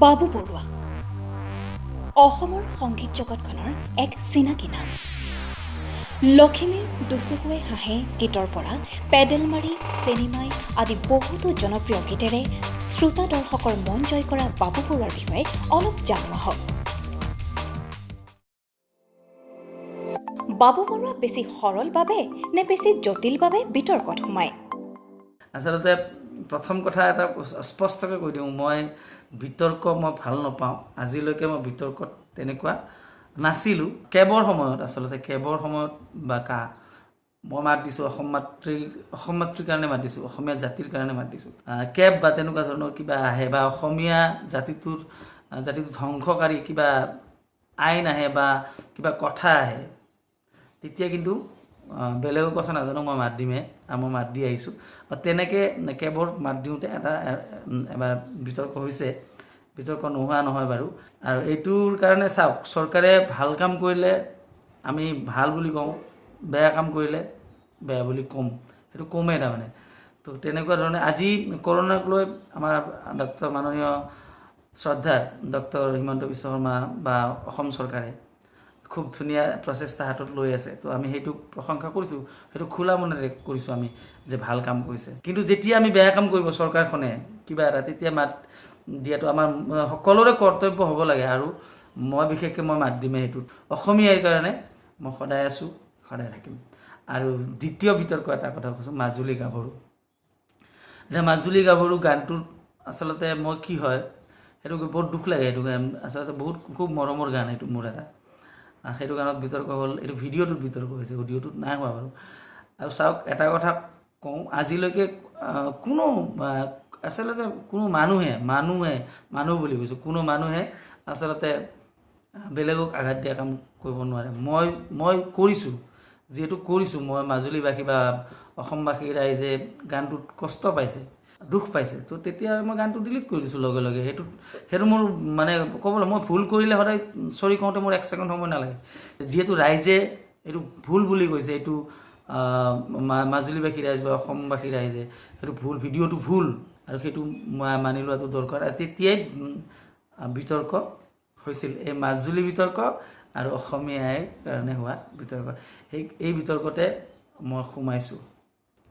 বাবু বৰুৱা অসমৰ সংগীত জগতখনৰ এক চিনাকি নাম। লখিমীৰ দুচকুৱে হাঁহে গীতৰ পৰা পেডেল মাৰি চিনেমাই আদি বহুতো জনপ্ৰিয় গীতেৰে শ্ৰোতা দৰ্শকৰ মন জয় কৰা বাবু বৰুৱাৰ বিষয়ে অলপ জানো আহক। বাবু বৰুৱা বেছি সৰল বাবে নে বেছি জটিল বাবে বিতৰ্কত সোমায়? আচলতে প্ৰথম কথা এটা স্পষ্টকৈ কৈ দিওঁ, মই বিতৰ্ক মই ভাল নাপাওঁ। আজিলৈকে মই বিতৰ্কত তেনেকুৱা নাছিলোঁ। কেবৰ সময়ত বা মই মাত দিছোঁ অসম মাতৃৰ কাৰণে মাত দিছোঁ, অসমীয়া জাতিৰ কাৰণে মাত দিছোঁ। কেব বা তেনেকুৱা ধৰণৰ কিবা আহে বা অসমীয়া জাতিটো ধ্বংসকাৰী কিবা আইন আহে বা কিবা কথা আহে, তেতিয়া কিন্তু বেলেগৰ কথা নাজানো, মই মাত দিমেই আৰু মই মাত দি আহিছোঁ। তেনেকৈ কেবৰ মাত দিওঁতে এবাৰ বিতৰ্ক হৈছে, বিতৰ্ক নোহোৱা নহয় বাৰু। আৰু এইটোৰ কাৰণে চাওক, চৰকাৰে ভাল কাম কৰিলে আমি ভাল বুলি কওঁ, বেয়া কাম কৰিলে বেয়া বুলি ক'ম, সেইটো কমেই তাৰমানে। তো তেনেকুৱা ধৰণে আজি কৰোণাক লৈ আমাৰ মাননীয় শ্ৰদ্ধাৰ ডক্টৰ হিমন্ত বিশ্ব শৰ্মা বা অসম চৰকাৰে খুব ধুনীয়া প্ৰচেষ্টা হাতত লৈ আছে। তো আমি সেইটো প্ৰশংসা কৰিছোঁ, সেইটো খোলা মনেৰে কৰিছোঁ আমি যে ভাল কাম কৰিছে। কিন্তু যেতিয়া আমি বেয়া কাম কৰিব চৰকাৰখনে কিবা এটা, তেতিয়া মাত দিয়াটো আমাৰ সকলোৰে কৰ্তব্য হ'ব লাগে। আৰু মই বিশেষকৈ মই মাত দিমেই সেইটোত। অসমীয়াৰ কাৰণে মই সদায় আছোঁ, সদায় থাকিম। আৰু দ্বিতীয় বিতৰ্ক এটা কথা কৈছোঁ, মাজুলী গাভৰু। এতিয়া মাজুলী গাভৰু গানটোত আচলতে মই কি হয়, সেইটো বহুত দুখ লাগে। সেইটো গান আচলতে খুব মৰমৰ গান, সেইটো মোৰ এটা। সেইটো গানত বিতৰ্ক হ'ল, এইটো ভিডিঅ'টোত বিতৰ্ক হৈছে, অডিঅ'টোত নাই হোৱা বাৰু। আৰু চাওক, এটা কথা কওঁ, আজিলৈকে আচলতে কোনো মানুহ বুলি কৈছোঁ, কোনো মানুহে আচলতে বেলেগক আঘাত দিয়া কাম কৰিব নোৱাৰে। মই কৰিছোঁ, যিহেতু কৰিছোঁ, মই মাজুলীবাসী বা অসমবাসী ৰাইজে গানটোত কষ্ট পাইছে, দুখ পাইছে, তো তেতিয়া মই গানটো ডিলিট কৰি দিছোঁ লগে লগে। সেইটো মোৰ মানে ক'বলৈ, মই ভুল কৰিলে সদায় চৰি কওঁতে মোৰ 1 ছেকেণ্ড সময় নালাগে। যিহেতু ৰাইজে এইটো ভুল বুলি কৈছে, এইটো মাজুলীবাসী ৰাইজ বা অসমবাসী ৰাইজে সেইটো ভুল, ভিডিঅ'টো ভুল, আৰু সেইটো মানি লোৱাটো দৰকাৰ। তেতিয়াই বিতৰ্ক হৈছিল, এই মাজুলী বিতৰ্ক আৰু অসমীয়াৰ কাৰণে হোৱা বিতৰ্ক। এই বিতৰ্কতে মই সোমাইছোঁ।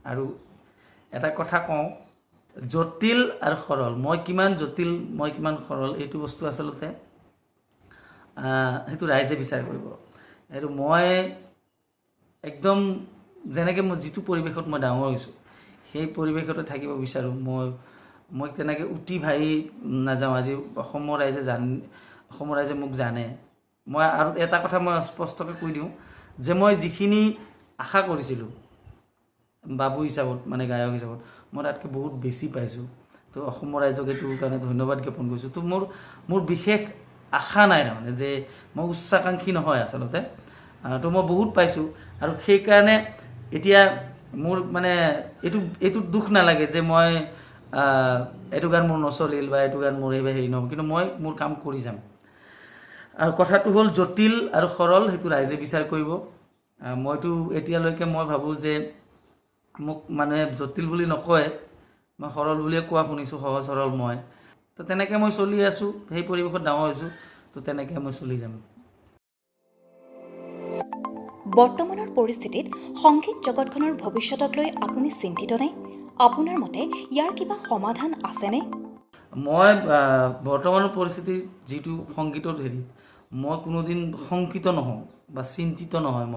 আৰু এটা কথা কওঁ, জটিল আৰু সৰল, মই কিমান জটিল, মই কিমান সৰল, এইটো বস্তু আচলতে সেইটো ৰাইজে বিচাৰ কৰিব। সেইটো মই একদম যেনেকৈ মই যিটো পৰিৱেশত মই ডাঙৰ হৈছোঁ, সেই পৰিৱেশতে থাকিব বিচাৰোঁ। মই তেনেকৈ উটি ভাহি নাযাওঁ। আজি অসমৰ ৰাইজে মোক জানে। মই আৰু এটা কথা মই স্পষ্টকৈ কৈ দিওঁ যে মই যিখিনি আশা কৰিছিলোঁ বাবু হিচাপত, মানে গায়ক হিচাপত, মই তাতকৈ বহুত বেছি পাইছোঁ। তো অসমৰ ৰাইজক এইটোৰ কাৰণে ধন্যবাদ জ্ঞাপন কৰিছোঁ। তো মোৰ বিশেষ আশা নাই তাৰমানে, যে মই উচ্চাকাংক্ষী নহয় আচলতে। তো মই বহুত পাইছোঁ, আৰু সেইকাৰণে এতিয়া মোৰ মানে এইটোত দুখ নালাগে যে মই এইটো গান মোৰ নচলিল বা এইটো গান মোৰ এইবাৰ হেৰি নহ'ব, কিন্তু মই মোৰ কাম কৰি যাম। আৰু কথাটো হ'ল, জটিল আৰু সৰল সেইটো ৰাইজে বিচাৰ কৰিব। মইতো এতিয়ালৈকে মই ভাবোঁ যে মোক মানে জটিল বুলি নকয়, মই সৰল বুলিয়ে কোৱা শুনিছোঁ, সহজ সৰল মই। তো তেনেকৈ মই চলি আছোঁ, সেই পৰিৱেশত ডাঙৰ হৈছোঁ, তো তেনেকৈ মই চলি যাম। বৰ্তমানৰ পৰিস্থিতিত সংগীত জগতখনৰ ভৱিষ্যতক লৈ আপুনি চিন্তিতনে? আপোনাৰ মতে ইয়াৰ কিবা সমাধান আছেনে? মই বৰ্তমানৰ পৰিস্থিতিৰ যিটো সংগীতৰ মই কোনোদিন শংকিত নহওঁ বা চিন্তিত নহয়।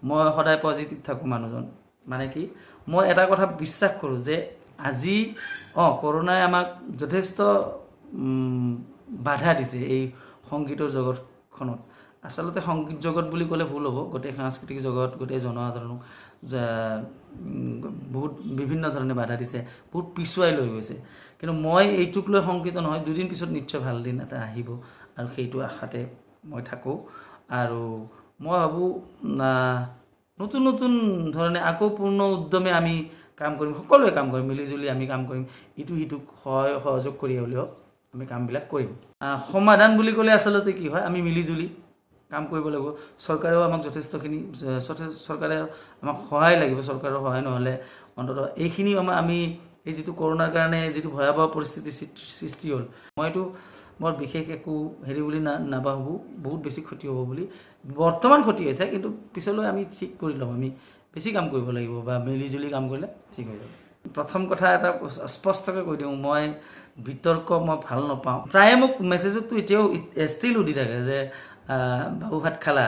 মই সদায় পজিটিভ থাকোঁ মানুহজন। মানে কি, মই এটা কথা বিশ্বাস কৰোঁ যে আজি কৰোণাই আমাক যথেষ্ট বাধা দিছে এই সংগীতৰ জগতখনত। আচলতে সংগীত জগত বুলি ক'লে ভুল হ'ব, গোটেই সাংস্কৃতিক জগত, গোটেই জনসাধাৰণক বহুত বিভিন্ন ধৰণে বাধা দিছে, বহুত পিছুৱাই লৈ গৈছে। কিন্তু মই এইটোক লৈ শংকিত নহয়। দুদিন পিছত নিশ্চয় ভাল দিন এটা আহিব, আৰু সেইটো আশাতে মই থাকোঁ। আৰু মই ভাবোঁ নতুন ধৰণে আকৌ পূৰ্ণ উদ্যমে আমি কাম কৰিম, সকলোৱে কাম কৰিম, মিলিজুলি আমি কাম কৰিম। ইটো সিটোক সহযোগ কৰি হ'লেও আমি কামবিলাক কৰিম। সমাধান বুলি ক'লে আচলতে কি হয়, আমি মিলিজুলি কাম কৰিব লাগিব। চৰকাৰেও আমাক চৰকাৰে আমাক সহায় লাগিব। চৰকাৰৰ সহায় নহ'লে অন্ততঃ এইখিনি আমি এই যিটো কৰোণাৰ কাৰণে যিটো ভয়াৱহ পৰিস্থিতি সৃষ্টি হ'ল মইতো বৰ বিশেষ একো হেৰি বুলি নাভাবোঁ বহুত বেছি ক্ষতি হ'ব বুলি বৰ্তমান ক্ষতি হৈছে কিন্তু পিছলৈ আমি ঠিক কৰি ল'ম আমি বেছি কাম কৰিব লাগিব বা মিলিজুলি কাম কৰিলে ঠিক হৈ যাব প্ৰথম কথা এটা স্পষ্টকৈ কৈ দিওঁ মই বিতৰ্ক মই ভাল নাপাওঁ প্ৰায়ে মোক মেছেজতো এতিয়াও ষ্টিল সুধি থাকে যে বাবু ভাত খালা